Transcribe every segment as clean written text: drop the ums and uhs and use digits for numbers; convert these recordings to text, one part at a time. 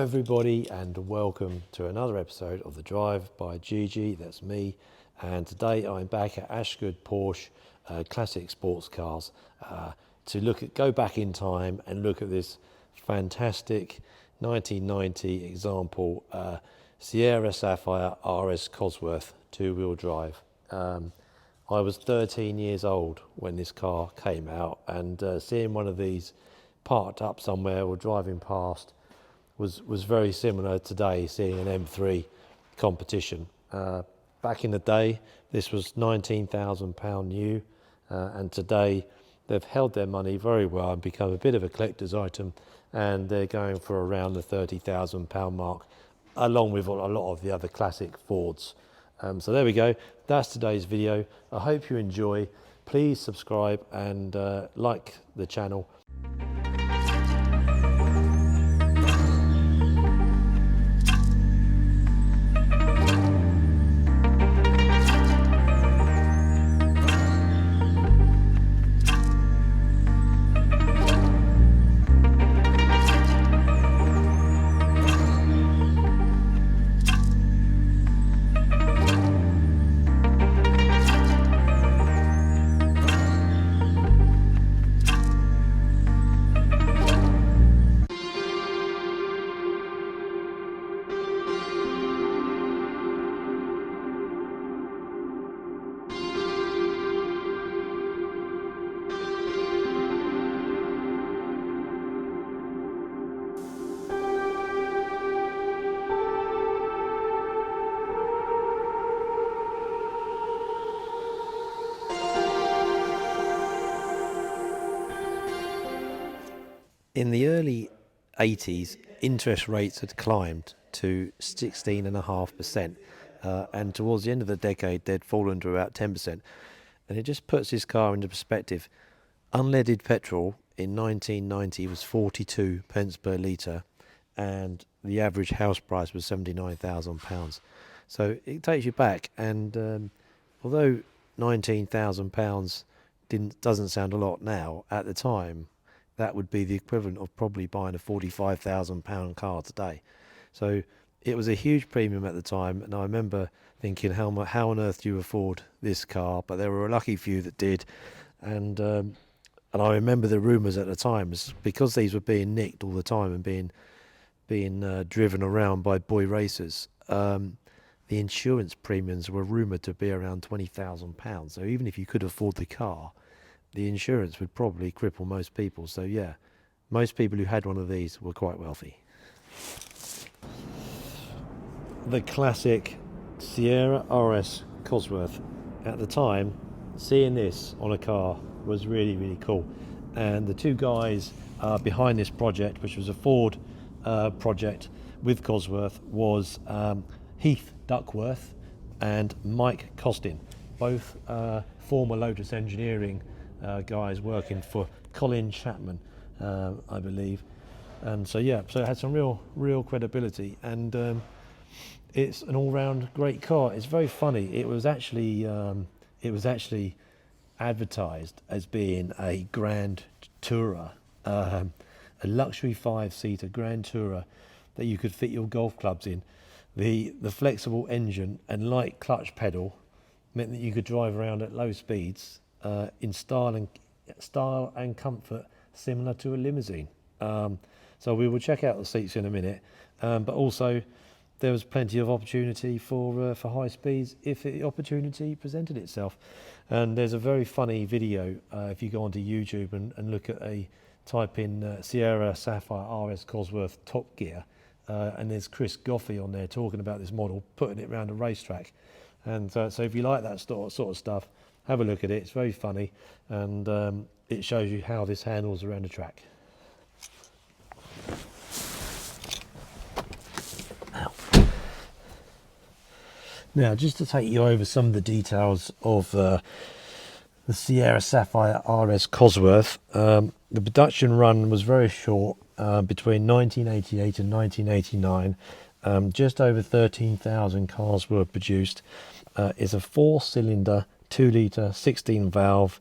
everybody, and welcome to another episode of The Drive by Gigi. That's me, and today I'm back at Ashgood Porsche Classic Sports Cars to go back in time and look at this fantastic 1990 example Sierra Sapphire RS Cosworth two-wheel drive. I was 13 years old when this car came out, and seeing one of these parked up somewhere or driving past was very similar today, seeing an M3 competition. Back in the day, this was £19,000 new, and today they've held their money very well and become a bit of a collector's item, and they're going for around the £30,000 mark, along with a lot of the other classic Fords. So there we go, that's today's video. I hope you enjoy. Please subscribe and like the channel. In the early 80s, interest rates had climbed to 16.5%, and towards the end of the decade they'd fallen to about 10%. And it just puts this car into perspective. Unleaded petrol in 1990 was 42 pence per litre, and the average house price was £79,000. So it takes you back, and although £19,000 doesn't sound a lot now, at the time that would be the equivalent of probably buying a £45,000 car today. So it was a huge premium at the time, and I remember thinking, how on earth do you afford this car? But there were a lucky few that did, and I remember the rumours at the time was because these were being nicked all the time and being driven around by boy racers. The insurance premiums were rumoured to be around £20,000. So even if you could afford the car, the insurance would probably cripple most people. So yeah, most people who had one of these were quite wealthy. The classic Sierra RS Cosworth. At the time, seeing this on a car was really, really cool. And the two guys behind this project, which was a Ford project with Cosworth, was Heath Duckworth and Mike Costin, both former Lotus Engineering guys working for Colin Chapman, I believe. And so yeah, so it had some real credibility, and it's an all-round great car. It's very funny. It was actually advertised as being a Grand Tourer, a luxury 5-seater Grand Tourer that you could fit your golf clubs in. The flexible engine and light clutch pedal meant that you could drive around at low speeds in style and comfort, similar to a limousine. So we will check out the seats in a minute, but also there was plenty of opportunity for high speeds if the opportunity presented itself. And there's a very funny video if you go onto YouTube and look at type in Sierra Sapphire RS Cosworth Top Gear, and there's Chris Goffey on there talking about this model, putting it around a racetrack. And so if you like that sort of stuff, have a look at it. It's very funny, and it shows you how this handles around a track. Now, just to take you over some of the details of the Sierra Sapphire RS Cosworth, the production run was very short, between 1988 and 1989. Just over 13,000 cars were produced. It's a 4-cylinder 2-litre 16 valve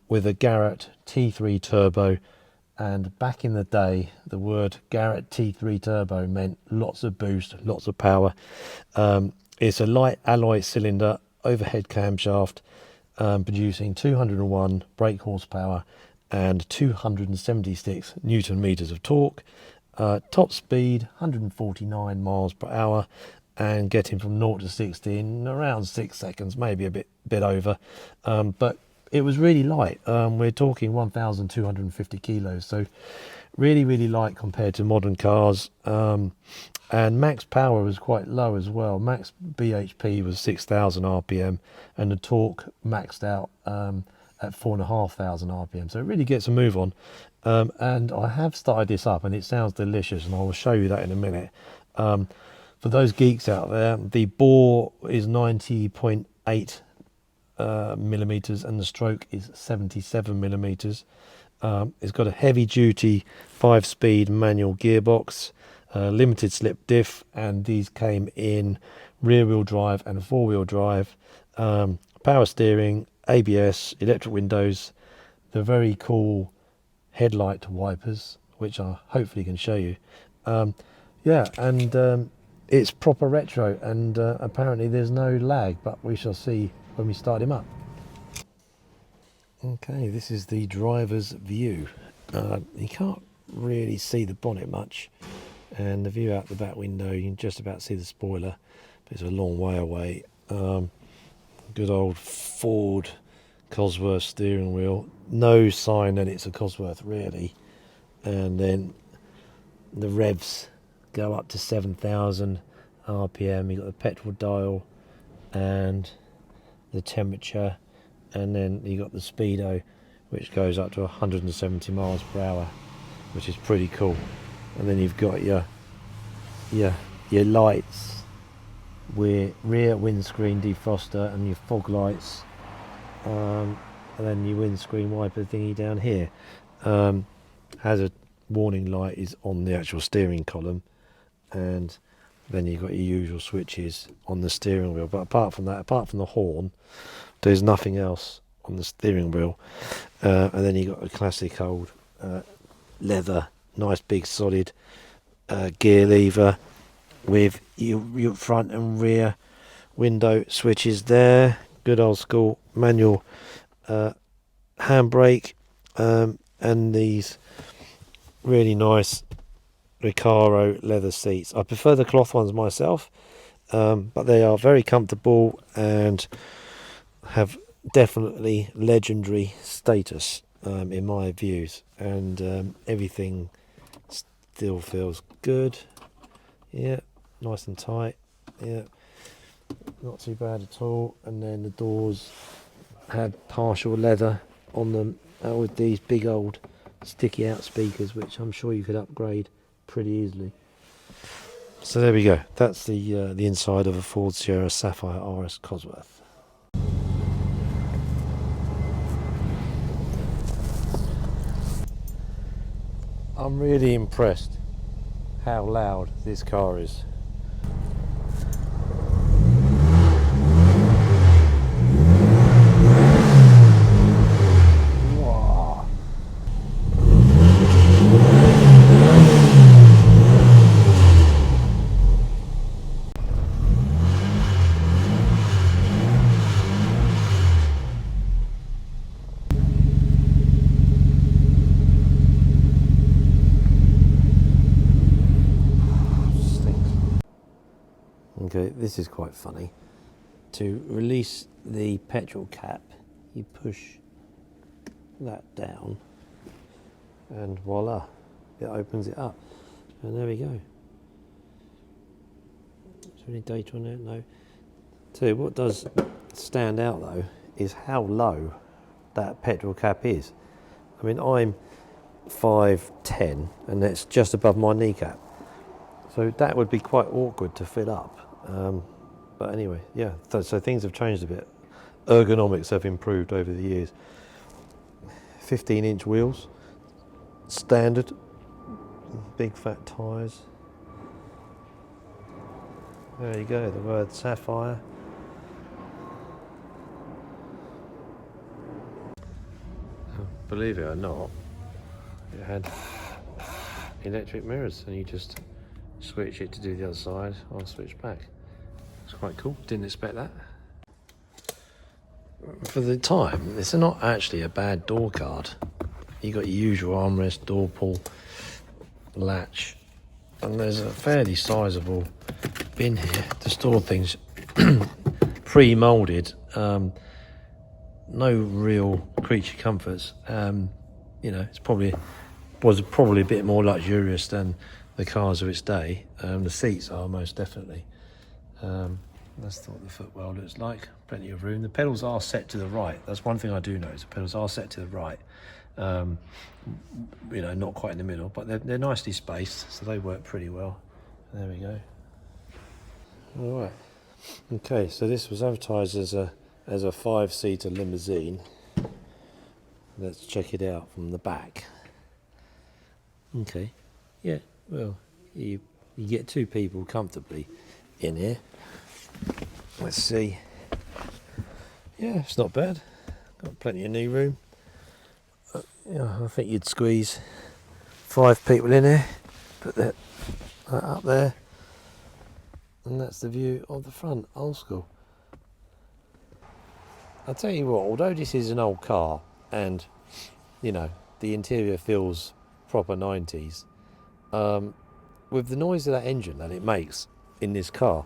with a Garret T3 Turbo And back in the day, the word Garret T3 Turbo meant lots of boost, lots of power. It's a light alloy cylinder, overhead camshaft, producing 201 brake horsepower and 276 Newton meters of torque. Top speed 149 miles per hour, and getting from 0 to 60 in around 6 seconds, maybe a bit over. But it was really light. We're talking 1,250 kilos, so really light compared to modern cars. And max power was quite low as well. Max bhp was 6,000 rpm, and the torque maxed out at 4,500 rpm, so it really gets a move on. And I have started this up, and it sounds delicious, and I will show you that in a minute. For those geeks out there, the bore is 90.8 millimeters, and the stroke is 77 millimeters. It's got a heavy duty 5-speed manual gearbox, limited slip diff, and these came in rear wheel drive and 4-wheel drive, power steering, ABS, electric windows, the very cool headlight wipers, which I hopefully can show you. Yeah, and it's proper retro, and apparently there's no lag, but we shall see when we start him up. Okay, this is the driver's view. You can't really see the bonnet much, and the view out the back window, you can just about see the spoiler, but it's a long way away. Good old Ford Cosworth steering wheel, no sign that it's a Cosworth really. And then the revs go up to 7,000 rpm. You've got the petrol dial and the temperature, and then you got the speedo, which goes up to 170 miles per hour, which is pretty cool. And then you've got your lights with rear windscreen defroster and your fog lights, and then your windscreen wiper thingy down here. Hazard warning light is on the actual steering column, and then you've got your usual switches on the steering wheel. But apart from that, apart from the horn, there's nothing else on the steering wheel. And then you've got a classic old leather, nice big solid gear lever with your front and rear window switches there. Good old school manual handbrake, and these really nice Recaro leather seats. I prefer the cloth ones myself, but they are very comfortable and have definitely legendary status in my views, and everything still feels good. Yeah, nice and tight. Yeah, not too bad at all. And then the doors had partial leather on them with these big old sticky out speakers, which I'm sure you could upgrade pretty easily. So there we go. That's the inside of a Ford Sierra Sapphire RS Cosworth. I'm really impressed how loud this car is. Wow. Okay, this is quite funny. To release the petrol cap, you push that down, and voila, it opens it up. And there we go. Is there any data on there? No. Tell you what does stand out though is how low that petrol cap is. I mean, I'm 5'10", and that's just above my kneecap. So that would be quite awkward to fill up. But anyway, yeah, so things have changed a bit. Ergonomics have improved over the years. 15-inch wheels, standard, big fat tyres. There you go, the word Sapphire. Believe it or not, it had electric mirrors, and you just switch it to do the other side. I'll switch back. It's quite cool. Didn't expect that. For the time, it's not actually a bad door card. You got your usual armrest, door pull, latch, and there's a fairly sizable bin here to store things. Pre-molded, no real creature comforts. You know, was probably a bit more luxurious than the cars of its day. The seats are most definitely. That's what the footwell looks like. Plenty of room. The pedals are set to the right. That's one thing I do notice. The pedals are set to the right. You know, not quite in the middle, but they're nicely spaced, so they work pretty well. There we go. All right. Okay, so this was advertised as a 5-seater limousine. Let's check it out from the back. Okay. Yeah. Well, you get 2 people comfortably in here. Let's see. Yeah, it's not bad. Got plenty of knee room. Yeah, I think you'd squeeze 5 people in here. Put that up there. And that's the view of the front, old school. I'll tell you what, although this is an old car and, you know, the interior feels proper 90s, with the noise of that engine that it makes in this car,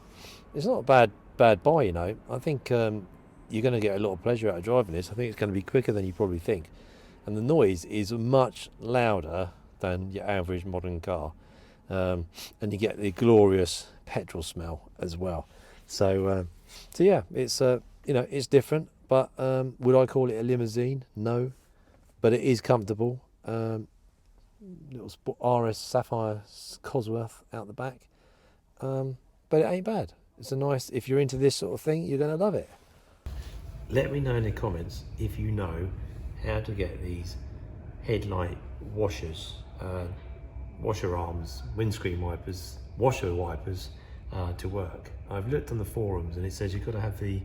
it's not a bad buy, you know. I think you're going to get a lot of pleasure out of driving this. I think it's going to be quicker than you probably think. And the noise is much louder than your average modern car. And you get the glorious petrol smell as well. So yeah, it's you know, it's different. But would I call it a limousine? No, but it is comfortable. Little RS Sapphire Cosworth out the back, but it ain't bad. It's a nice. If you're into this sort of thing, you're going to love it. Let me know in the comments if you know how to get these headlight washers, washer arms, windscreen wipers, washer wipers to work. I've looked on the forums and it says you've got to have the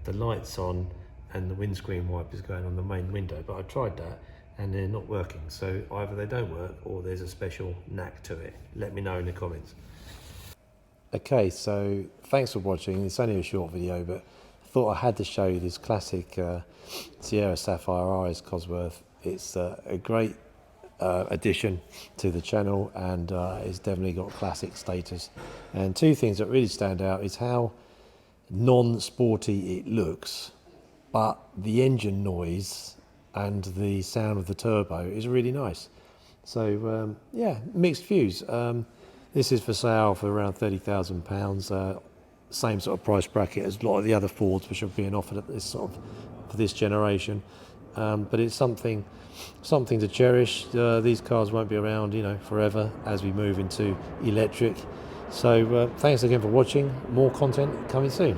lights on and the windscreen wipers going on the main window, but I tried that and they're not working. So either they don't work or there's a special knack to it. Let me know in the comments. Okay, so thanks for watching. It's only a short video, but I thought I had to show you this classic Sierra Sapphire RS Cosworth. It's a great addition to the channel, and it's definitely got classic status. And 2 things that really stand out is how non-sporty it looks, but the engine noise and the sound of the turbo is really nice. So yeah, mixed views. This is for sale for around £30,000. Same sort of price bracket as a lot of the other Fords which are being offered at this sort of for this generation. But it's something to cherish. These cars won't be around, you know, forever as we move into electric. So thanks again for watching. More content coming soon.